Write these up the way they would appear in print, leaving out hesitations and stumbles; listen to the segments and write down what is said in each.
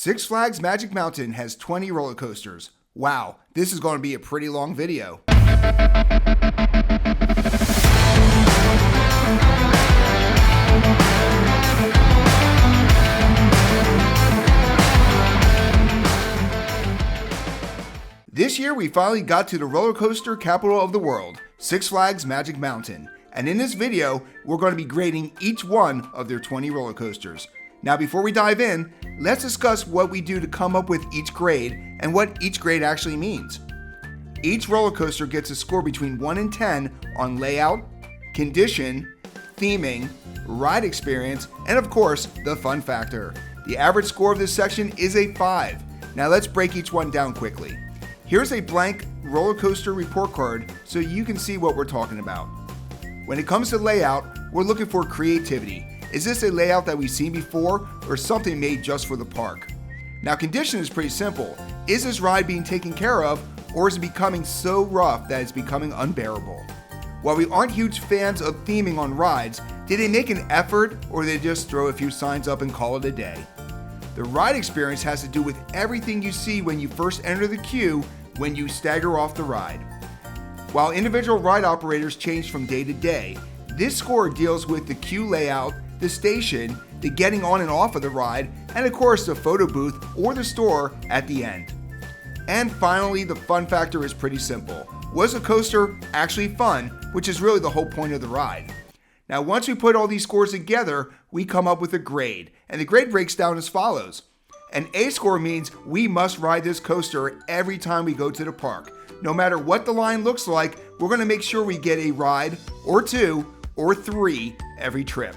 Six Flags Magic Mountain has 20 roller coasters. Wow, this is going to be a pretty long video. This year we finally got to the roller coaster capital of the world, Six Flags Magic Mountain. And in this video, we're going to be grading each one of their 20 roller coasters. Now before we dive in, let's discuss what we do to come up with each grade and what each grade actually means. Each roller coaster gets a score between 1 and 10 on layout, condition, theming, ride experience, and of course, the fun factor. The average score of this section is a 5. Now let's break each one down quickly. Here's a blank roller coaster report card so you can see what we're talking about. When it comes to layout, we're looking for creativity. Is this a layout that we've seen before or something made just for the park? Now condition is pretty simple. Is this ride being taken care of or is it becoming so rough that it's becoming unbearable? While we aren't huge fans of theming on rides, did they make an effort or did they just throw a few signs up and call it a day? The ride experience has to do with everything you see when you first enter the queue when you stagger off the ride. While individual ride operators change from day to day, this score deals with the queue layout, the station, the getting on and off of the ride, and of course the photo booth or the store at the end. And finally, the fun factor is pretty simple. Was the coaster actually fun, which is really the whole point of the ride? Now once we put all these scores together, we come up with a grade, and the grade breaks down as follows. An A score means we must ride this coaster every time we go to the park. No matter what the line looks like, we're going to make sure we get a ride, or 2, or 3 every trip.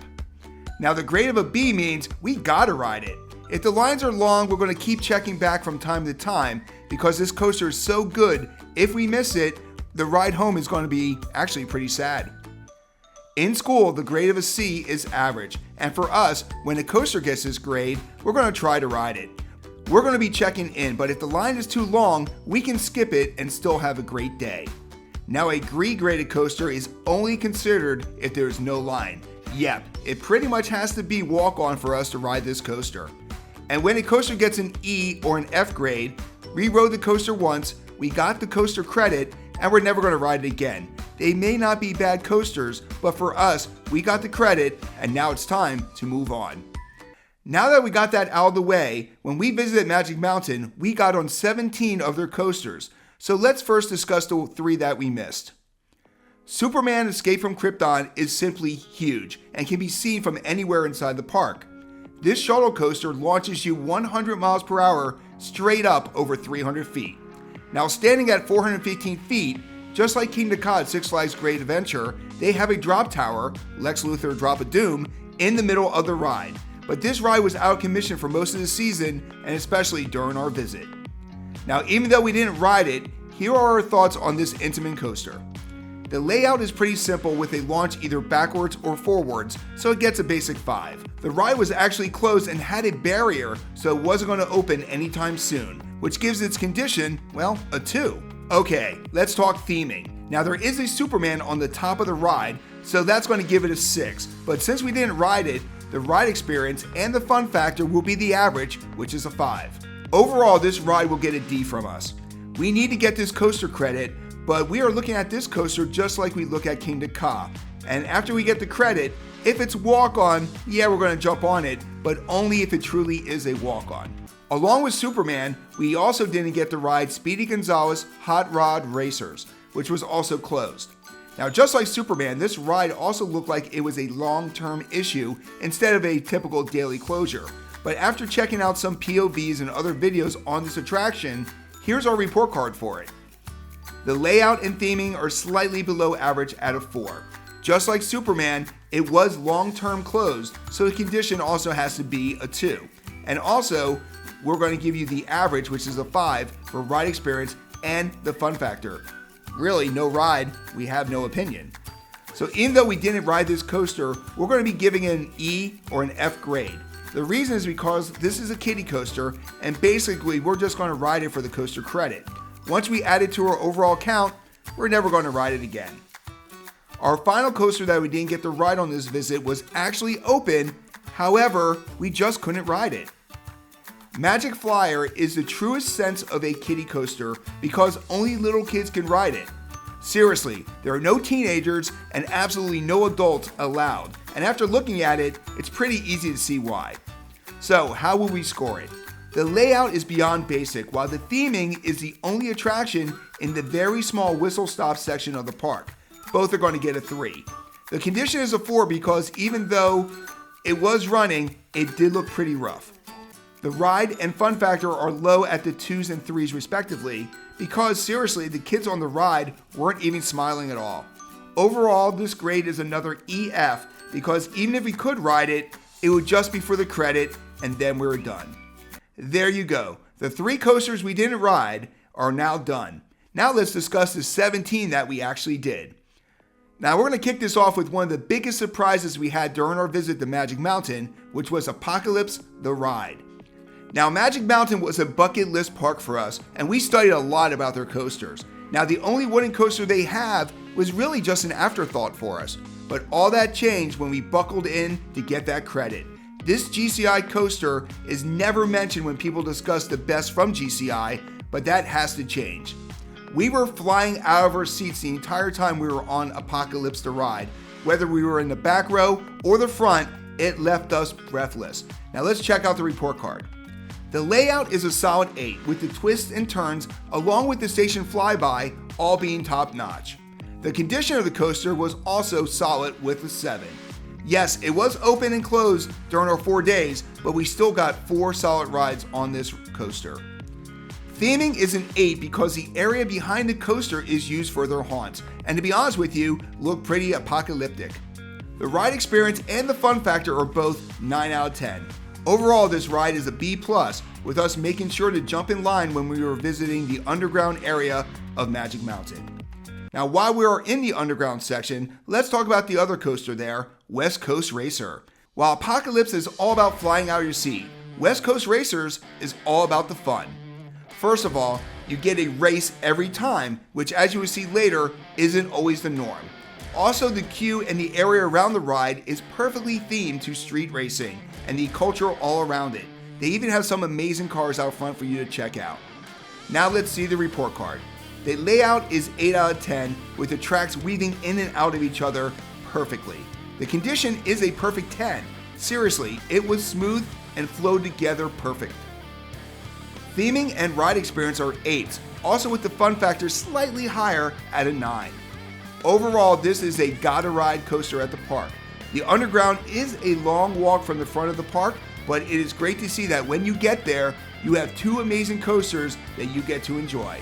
Now the grade of a B means we gotta ride it. If the lines are long, we're going to keep checking back from time to time because this coaster is so good, if we miss it, the ride home is going to be actually pretty sad. In school, the grade of a C is average, and for us, when a coaster gets this grade, we're going to try to ride it. We're going to be checking in, but if the line is too long, we can skip it and still have a great day. Now a green graded coaster is only considered if there is no line. Yep, it pretty much has to be walk-on for us to ride this coaster. And when a coaster gets an E or an F grade, we rode the coaster once, we got the coaster credit, and we're never going to ride it again. They may not be bad coasters, but for us, we got the credit, and now it's time to move on. Now that we got that out of the way, when we visited Magic Mountain, we got on 17 of their coasters. So let's first discuss the 3 that we missed. Superman Escape from Krypton is simply huge and can be seen from anywhere inside the park. This shuttle coaster launches you 100 miles per hour straight up over 300 feet. Now standing at 415 feet, just like Kingda Ka at Six Flags Great Adventure, they have a drop tower, Lex Luthor Drop of Doom, in the middle of the ride. But this ride was out of commission for most of the season and especially during our visit. Now even though we didn't ride it, here are our thoughts on this Intamin coaster. The layout is pretty simple with a launch either backwards or forwards, so it gets a basic 5. The ride was actually closed and had a barrier, so it wasn't going to open anytime soon, which gives its condition, well, a 2. Okay, let's talk theming. Now there is a Superman on the top of the ride, so that's going to give it a 6, but since we didn't ride it, the ride experience and the fun factor will be the average, which is a 5. Overall, this ride will get a D from us. We need to get this coaster credit, but we are looking at this coaster just like we look at Kingda Ka. And after we get the credit, if it's walk-on, yeah, we're going to jump on it, but only if it truly is a walk-on. Along with Superman, we also didn't get to ride Speedy Gonzales Hot Rod Racers, which was also closed. Now just like Superman, this ride also looked like it was a long-term issue instead of a typical daily closure. But after checking out some POVs and other videos on this attraction, here's our report card for it. The layout and theming are slightly below average at a 4. Just like Superman, it was long-term closed, so the condition also has to be a 2. And also, we're going to give you the average, which is a 5, for ride experience and the fun factor. Really, no ride, we have no opinion. So even though we didn't ride this coaster, we're going to be giving it an E or an F grade. The reason is because this is a kiddie coaster, and basically we're just going to ride it for the coaster credit. Once we add it to our overall count, we're never going to ride it again. Our final coaster that we didn't get to ride on this visit was actually open, however, we just couldn't ride it. Magic Flyer is the truest sense of a kiddie coaster because only little kids can ride it. Seriously, there are no teenagers and absolutely no adults allowed, and after looking at it, it's pretty easy to see why. So, how will we score it? The layout is beyond basic, while the theming is the only attraction in the very small whistle stop section of the park. Both are going to get a 3. The condition is a 4 because even though it was running, it did look pretty rough. The ride and fun factor are low at the 2s and 3s respectively because seriously, the kids on the ride weren't even smiling at all. Overall, this grade is another EF because even if we could ride it, it would just be for the credit and then we were done. There you go. The 3 coasters we didn't ride are now done. Now let's discuss the 17 that we actually did. Now we're going to kick this off with one of the biggest surprises we had during our visit to Magic Mountain, which was Apocalypse the Ride. Now Magic Mountain was a bucket list park for us, and we studied a lot about their coasters. Now the only wooden coaster they have was really just an afterthought for us, but all that changed when we buckled in to get that credit. This GCI coaster is never mentioned when people discuss the best from GCI, but that has to change. We were flying out of our seats the entire time we were on Apocalypse the Ride. Whether we were in the back row or the front, it left us breathless. Now let's check out the report card. The layout is a solid 8 with the twists and turns along with the station flyby all being top notch. The condition of the coaster was also solid with a 7. Yes, it was open and closed during our 4 days, but we still got 4 solid rides on this coaster. Theming is an 8 because the area behind the coaster is used for their haunts, and to be honest with you, look pretty apocalyptic. The ride experience and the fun factor are both 9 out of 10. Overall, this ride is a B+, with us making sure to jump in line when we were visiting the underground area of Magic Mountain. Now, while we are in the underground section, let's talk about the other coaster there, West Coast Racer. While Apocalypse is all about flying out of your seat, West Coast Racers is all about the fun. First of all, you get a race every time, which as you will see later, isn't always the norm. Also, the queue and the area around the ride is perfectly themed to street racing and the culture all around it. They even have some amazing cars out front for you to check out. Now let's see the report card. The layout is 8 out of 10 with the tracks weaving in and out of each other perfectly. The condition is a perfect 10. Seriously, it was smooth and flowed together perfect. Theming and ride experience are 8s, also with the fun factor slightly higher at a 9. Overall, this is a gotta ride coaster at the park. The underground is a long walk from the front of the park, but it is great to see that when you get there, you have 2 amazing coasters that you get to enjoy.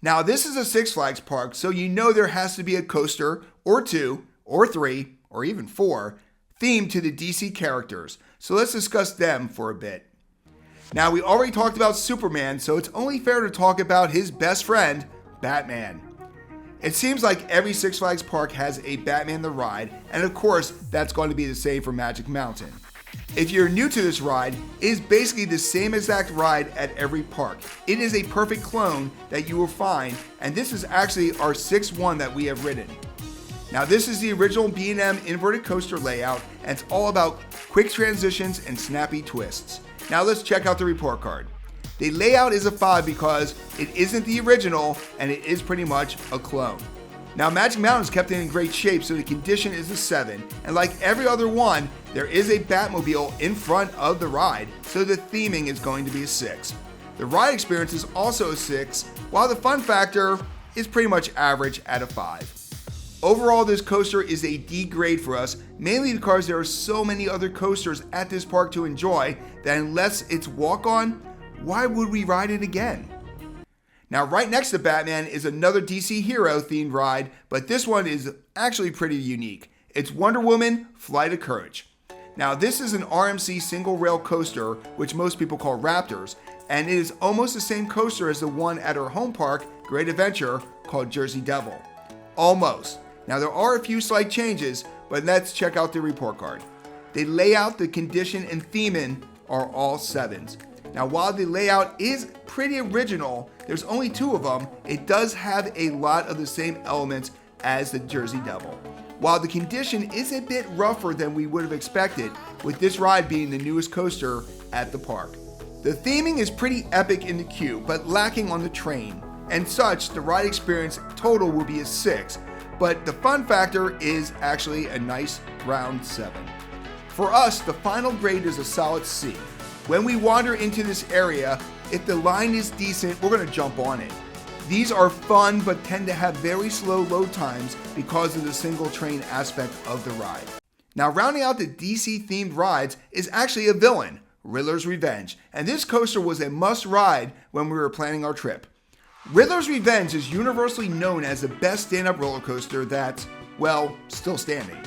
Now, this is a Six Flags park, so you know there has to be a coaster, or 2, or 3, or even 4, themed to the DC characters. So let's discuss them for a bit. Now, we already talked about Superman, so it's only fair to talk about his best friend, Batman. It seems like every Six Flags park has a Batman the Ride, and of course, that's going to be the same for Magic Mountain. If you're new to this ride, it is basically the same exact ride at every park. It is a perfect clone that you will find, and this is actually our 6th one that we have ridden. Now, this is the original B&M inverted coaster layout, and it's all about quick transitions and snappy twists. Now let's check out the report card. The layout is a 5 because it isn't the original and it is pretty much a clone. Now Magic Mountain is kept in great shape, so the condition is a 7, and like every other one, there is a Batmobile in front of the ride, so the theming is going to be a 6. The ride experience is also a 6, while the fun factor is pretty much average at a 5. Overall, this coaster is a D grade for us, mainly because there are so many other coasters at this park to enjoy that unless it's walk-on, why would we ride it again? Now, right next to Batman is another DC hero themed ride, but this one is actually pretty unique. It's Wonder Woman Flight of Courage. Now, this is an RMC single rail coaster, which most people call Raptors, and it is almost the same coaster as the one at our home park, Great Adventure, called Jersey Devil. Almost. Now, there are a few slight changes, but let's check out the report card. The layout, the condition, and theming are all 7s. Now, while the layout is pretty original, there's only 2 of them, it does have a lot of the same elements as the Jersey Devil. While the condition is a bit rougher than we would have expected, with this ride being the newest coaster at the park. The theming is pretty epic in the queue, but lacking on the train. And such, the ride experience total will be a 6, but the fun factor is actually a nice round 7. For us, the final grade is a solid C. When we wander into this area, if the line is decent, we're going to jump on it. These are fun but tend to have very slow load times because of the single train aspect of the ride. Now, rounding out the DC themed rides is actually a villain, Riddler's Revenge, and this coaster was a must ride when we were planning our trip. Riddler's Revenge is universally known as the best stand-up roller coaster that's, well, still standing.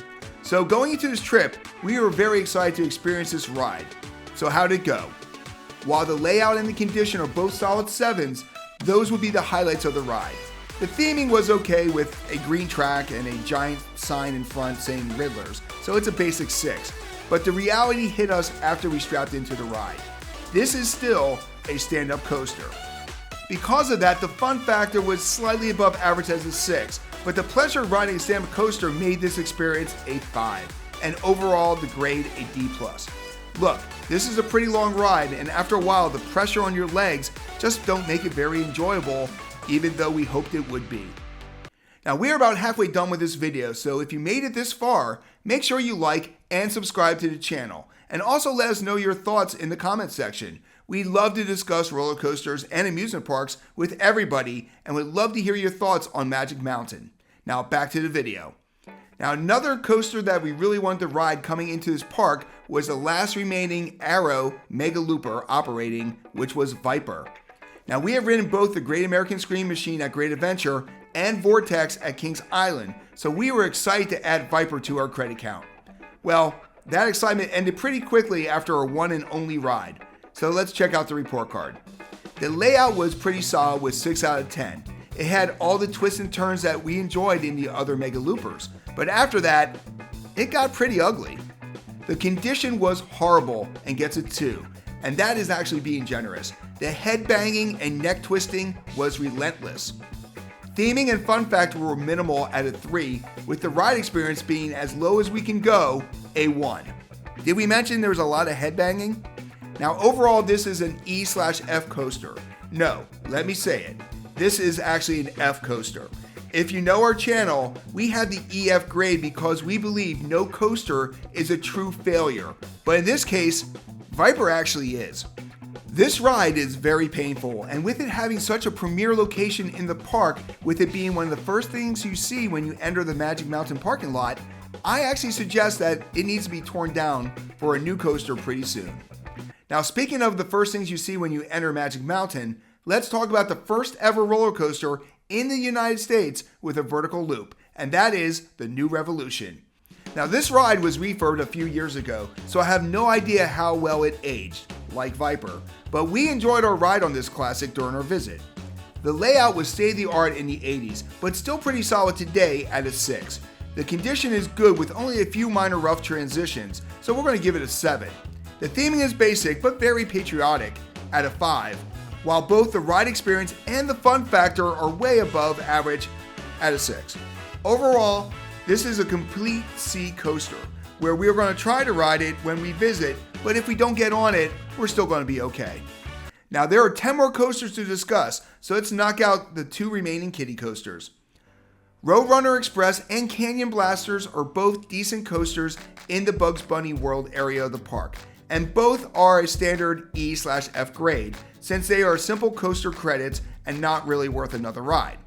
So going into this trip, we were very excited to experience this ride. So how'd it go? While the layout and the condition are both solid 7s, those would be the highlights of the ride. The theming was okay with a green track and a giant sign in front saying Riddlers, so it's a basic 6. But the reality hit us after we strapped into the ride. This is still a stand-up coaster. Because of that, the fun factor was slightly above average as a 6, but the pleasure of riding a stand-up coaster made this experience a 5, and overall the grade a D+. Look, this is a pretty long ride, and after a while the pressure on your legs just don't make it very enjoyable, even though we hoped it would be. Now we are about halfway done with this video, so if you made it this far, make sure you like and subscribe to the channel, and also let us know your thoughts in the comment section. We love to discuss roller coasters and amusement parks with everybody and would love to hear your thoughts on Magic Mountain. Now back to the video. Now another coaster that we really wanted to ride coming into this park was the last remaining Arrow Mega Looper operating, which was Viper. Now we have ridden both the Great American Scream Machine at Great Adventure and Vortex at Kings Island, so we were excited to add Viper to our credit count. Well, that excitement ended pretty quickly after our one and only ride. So let's check out the report card. The layout was pretty solid with 6 out of 10. It had all the twists and turns that we enjoyed in the other Mega Loopers, but after that, it got pretty ugly. The condition was horrible and gets a 2, and that is actually being generous. The head banging and neck twisting was relentless. Theming and fun factor were minimal at a 3, with the ride experience being as low as we can go, a 1. Did we mention there was a lot of head banging? Now overall this is an E/F coaster. No, let me say it. This is actually an F coaster. If you know our channel, we have the EF grade because we believe no coaster is a true failure. But in this case, Viper actually is. This ride is very painful, and with it having such a premier location in the park, with it being one of the first things you see when you enter the Magic Mountain parking lot, I actually suggest that it needs to be torn down for a new coaster pretty soon. Now speaking of the first things you see when you enter Magic Mountain, let's talk about the first ever roller coaster in the United States with a vertical loop, and that is the New Revolution. Now this ride was refurbed a few years ago, so I have no idea how well it aged, like Viper, but we enjoyed our ride on this classic during our visit. The layout was state-of-the-art in the 80s, but still pretty solid today at a 6. The condition is good with only a few minor rough transitions, so we're going to give it a 7. The theming is basic but very patriotic at a 5, while both the ride experience and the fun factor are way above average at a 6. Overall, this is a complete C coaster, where we are going to try to ride it when we visit, but if we don't get on it, we're still going to be okay. Now there are 10 more coasters to discuss, so let's knock out the 2 remaining kiddie coasters. Roadrunner Express and Canyon Blasters are both decent coasters in the Bugs Bunny World area of the park, and both are a standard E/F grade, since they are simple coaster credits and not really worth another ride.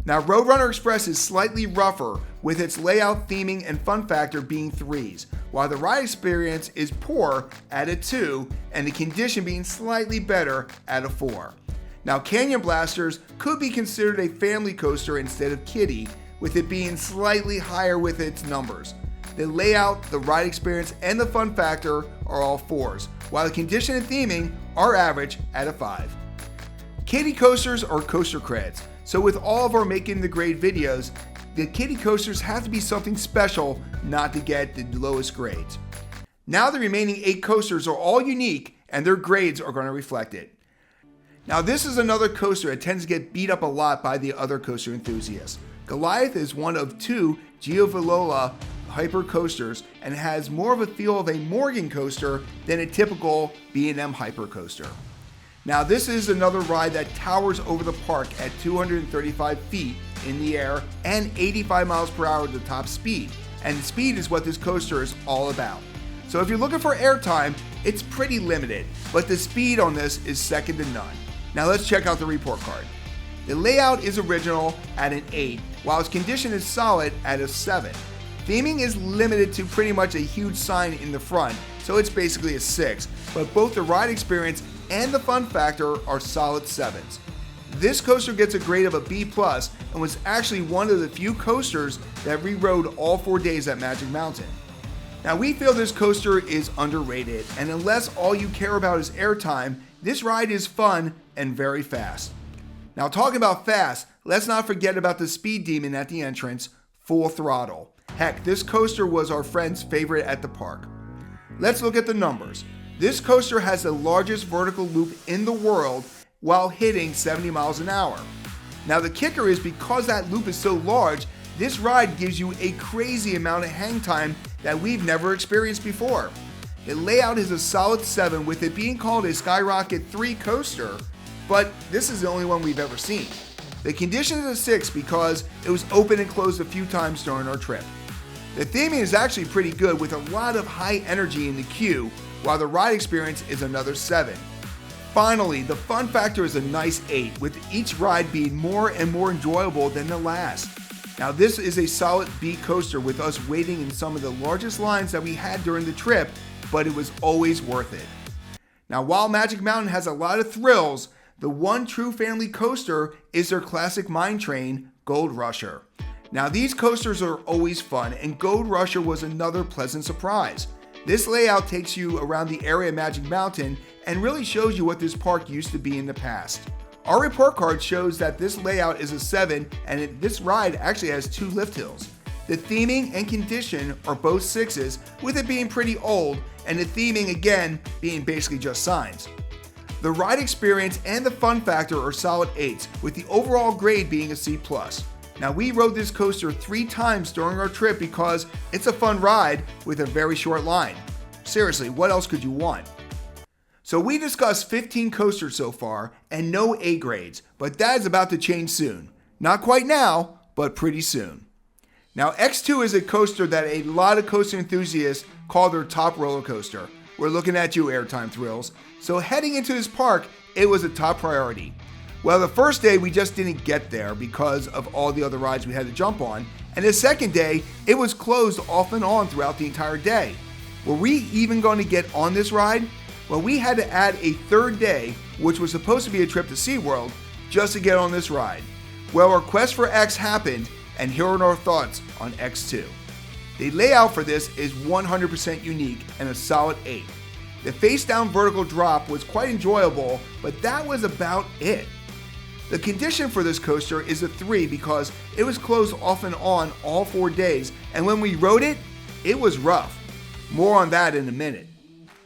Now Roadrunner Express is slightly rougher, with its layout, theming, and fun factor being 3s, while the ride experience is poor at a 2, and the condition being slightly better at a 4. Now Canyon Blasters could be considered a family coaster instead of kiddie, with it being slightly higher with its numbers. The layout, the ride experience, and the fun factor are all 4s, while the condition and theming are average at a 5. Kiddie coasters are coaster creds, so with all of our Making the Grade videos, the kiddie coasters have to be something special not to get the lowest grades. Now the remaining 8 coasters are all unique and their grades are going to reflect it. Now this is another coaster that tends to get beat up a lot by the other coaster enthusiasts. Goliath is one of 2 Giovalola hyper coasters and has more of a feel of a Morgan coaster than a typical B&M hyper coaster. Now this is another ride that towers over the park at 235 feet in the air and 85 miles per hour at the top speed. And speed is what this coaster is all about. So if you're looking for airtime, it's pretty limited, but the speed on this is second to none. Now let's check out the report card. The layout is original at an 8, while its condition is solid at a 7. Theming is limited to pretty much a huge sign in the front, so it's basically a 6, but both the ride experience and the fun factor are solid 7s. This coaster gets a grade of a B+ and was actually one of the few coasters that re-rode all 4 days at Magic Mountain. Now we feel this coaster is underrated, and unless all you care about is airtime, this ride is fun and very fast. Now talking about fast, let's not forget about the speed demon at the entrance, Full Throttle. Heck, this coaster was our friend's favorite at the park. Let's look at the numbers. This coaster has the largest vertical loop in the world while hitting 70 miles an hour. Now the kicker is because that loop is so large, this ride gives you a crazy amount of hang time that we've never experienced before. The layout is a solid 7 with it being called a Skyrocket 3 coaster, but this is the only one we've ever seen. The condition is a 6 because it was open and closed a few times during our trip. The theming is actually pretty good with a lot of high energy in the queue, while the ride experience is another 7. Finally, the fun factor is a nice 8, with each ride being more and more enjoyable than the last. Now this is a solid B coaster with us waiting in some of the largest lines that we had during the trip, but it was always worth it. Now while Magic Mountain has a lot of thrills, the one true family coaster is their classic mine train, Gold Rusher. Now these coasters are always fun, and Gold Rusher was another pleasant surprise. This layout takes you around the area of Magic Mountain and really shows you what this park used to be in the past. Our report card shows that this layout is a 7 and this ride actually has 2 lift hills. The theming and condition are both 6s, with it being pretty old, and the theming again being basically just signs. The ride experience and the fun factor are solid 8s, with the overall grade being a C+. Now we rode this coaster 3 times during our trip because it's a fun ride with a very short line. Seriously, what else could you want? So we discussed 15 coasters so far and no A grades, but that is about to change soon. Not quite now, but pretty soon. Now X2 is a coaster that a lot of coaster enthusiasts call their top roller coaster. We're looking at you, Airtime Thrills. So heading into this park, it was a top priority. Well, the first day we just didn't get there because of all the other rides we had to jump on, and the second day it was closed off and on throughout the entire day. Were we even going to get on this ride? Well, we had to add a third day, which was supposed to be a trip to SeaWorld, just to get on this ride. Well, our quest for X happened, and here are our thoughts on X2. The layout for this is 100% unique and a solid 8. The face-down vertical drop was quite enjoyable, but that was about it. The condition for this coaster is a 3 because it was closed off and on all 4 days, and when we rode it, it was rough. More on that in a minute.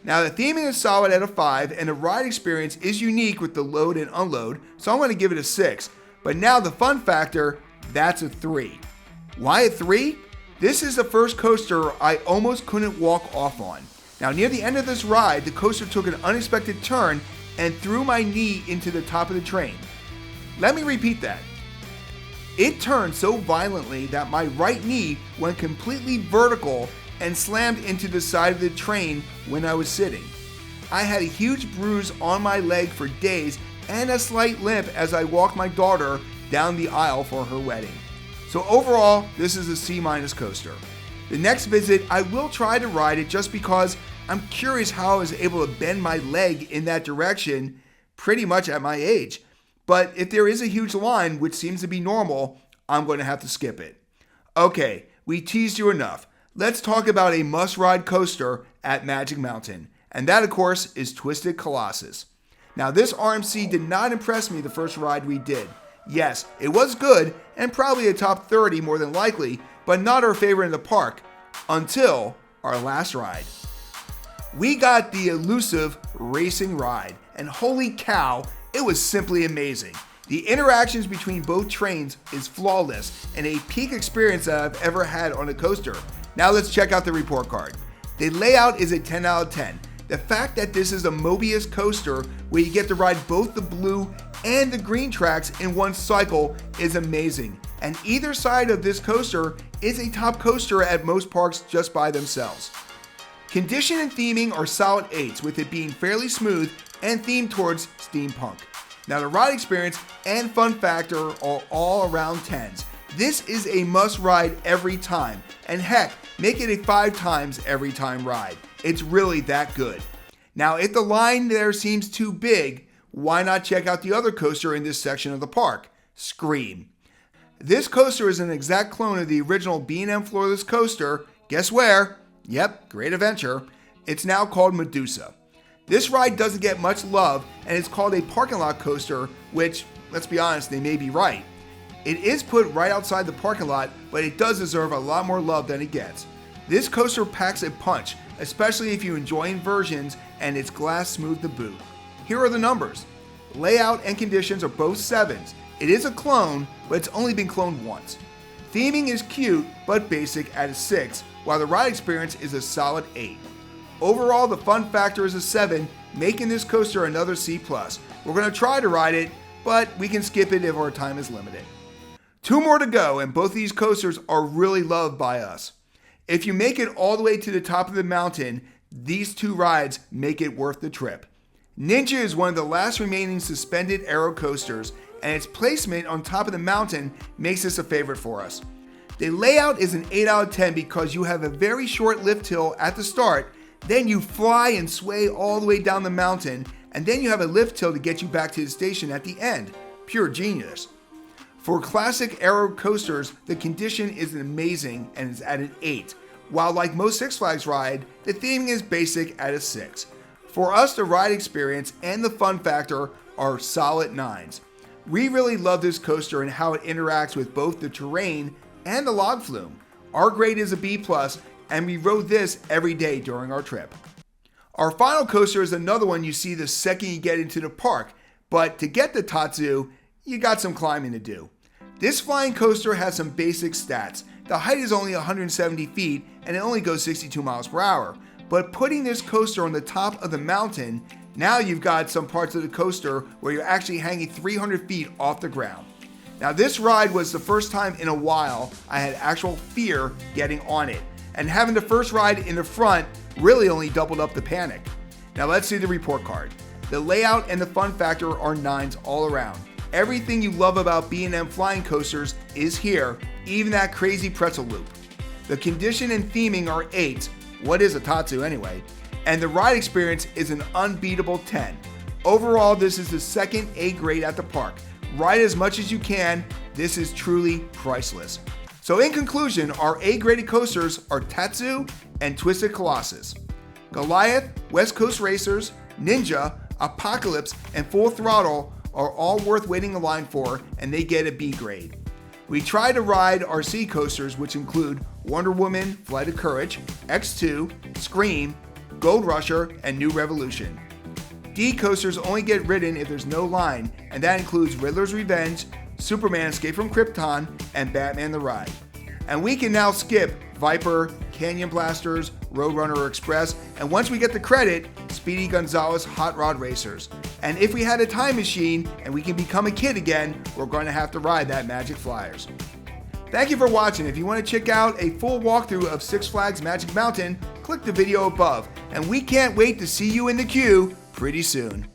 Now the theming is solid at a 5, and the ride experience is unique with the load and unload, so I'm going to give it a 6. But now the fun factor, that's a 3. Why a 3? This is the first coaster I almost couldn't walk off on. Now near the end of this ride, the coaster took an unexpected turn and threw my knee into the top of the train. Let me repeat that. It turned so violently that my right knee went completely vertical and slammed into the side of the train when I was sitting. I had a huge bruise on my leg for days and a slight limp as I walked my daughter down the aisle for her wedding. So overall, this is a C- coaster. The next visit, I will try to ride it just because I'm curious how I was able to bend my leg in that direction pretty much at my age. But if there is a huge line, which seems to be normal, I'm going to have to skip it. Okay, we teased you enough. Let's talk about a must-ride coaster at Magic Mountain. And that, of course, is Twisted Colossus. Now, this RMC did not impress me the first ride we did. Yes, it was good, and probably a top 30 more than likely, but not our favorite in the park, until our last ride. We got the elusive racing ride, and holy cow, it was simply amazing. The interactions between both trains is flawless and a peak experience that I've ever had on a coaster. Now let's check out the report card. The layout is a 10 out of 10. The fact that this is a Mobius coaster where you get to ride both the blue and the green tracks in one cycle is amazing. And either side of this coaster is a top coaster at most parks just by themselves. Condition and theming are solid 8s, with it being fairly smooth and themed towards steampunk. Now the ride experience and fun factor are all around 10s. This is a must ride every time, and heck, make it a 5 times every time ride. It's really that good. Now if the line there seems too big, why not check out the other coaster in this section of the park, Scream. This coaster is an exact clone of the original B&M floorless coaster. Guess where? Yep, Great Adventure. It's now called Medusa. This ride doesn't get much love, and it's called a parking lot coaster, which, let's be honest, they may be right. It is put right outside the parking lot, but it does deserve a lot more love than it gets. This coaster packs a punch, especially if you enjoy inversions, and it's glass smooth to boot. Here are the numbers. Layout and conditions are both 7s. It is a clone, but it's only been cloned once. Theming is cute, but basic at a 6, while the ride experience is a solid 8. Overall, the fun factor is a 7, making this coaster another C+. We're going to try to ride it, but we can skip it if our time is limited. 2 more to go, and both of these coasters are really loved by us. If you make it all the way to the top of the mountain, these 2 rides make it worth the trip. Ninja is one of the last remaining suspended aero coasters, and its placement on top of the mountain makes this a favorite for us. The layout is an 8 out of 10 because you have a very short lift hill at the start, then you fly and sway all the way down the mountain, and then you have a lift hill to get you back to the station at the end. Pure genius. For classic aero coasters, the condition is amazing and is at an 8, while like most Six Flags ride, the theming is basic at a 6. For us, the ride experience and the fun factor are solid 9s. We really love this coaster and how it interacts with both the terrain and the log flume. Our grade is a B+, and we rode this every day during our trip. Our final coaster is another one you see the second you get into the park, but to get the Tatsu, you got some climbing to do. This flying coaster has some basic stats. The height is only 170 feet and it only goes 62 miles per hour. But putting this coaster on the top of the mountain, now you've got some parts of the coaster where you're actually hanging 300 feet off the ground. Now this ride was the first time in a while I had actual fear getting on it. And having the first ride in the front really only doubled up the panic. Now let's see the report card. The layout and the fun factor are 9s all around. Everything you love about B&M flying coasters is here, even that crazy pretzel loop. The condition and theming are 8s, what is a Tatsu anyway, and the ride experience is an unbeatable 10. Overall, this is the second A grade at the park. Ride as much as you can, this is truly priceless. So in conclusion, our A graded coasters are Tatsu and Twisted Colossus. Goliath, West Coast Racers, Ninja, Apocalypse, and Full Throttle are all worth waiting in line for, and they get a B grade. We try to ride our C coasters, which include Wonder Woman, Flight of Courage, X2, Scream, Gold Rusher, and New Revolution. D coasters only get ridden if there's no line, and that includes Riddler's Revenge, Superman Escape from Krypton, and Batman the Ride. And we can now skip Viper, Canyon Blasters, Roadrunner Express, and once we get the credit, Speedy Gonzales Hot Rod Racers. And if we had a time machine and we can become a kid again, we're going to have to ride that Magic Flyers. Thank you for watching. If you want to check out a full walkthrough of Six Flags Magic Mountain, click the video above. And we can't wait to see you in the queue pretty soon.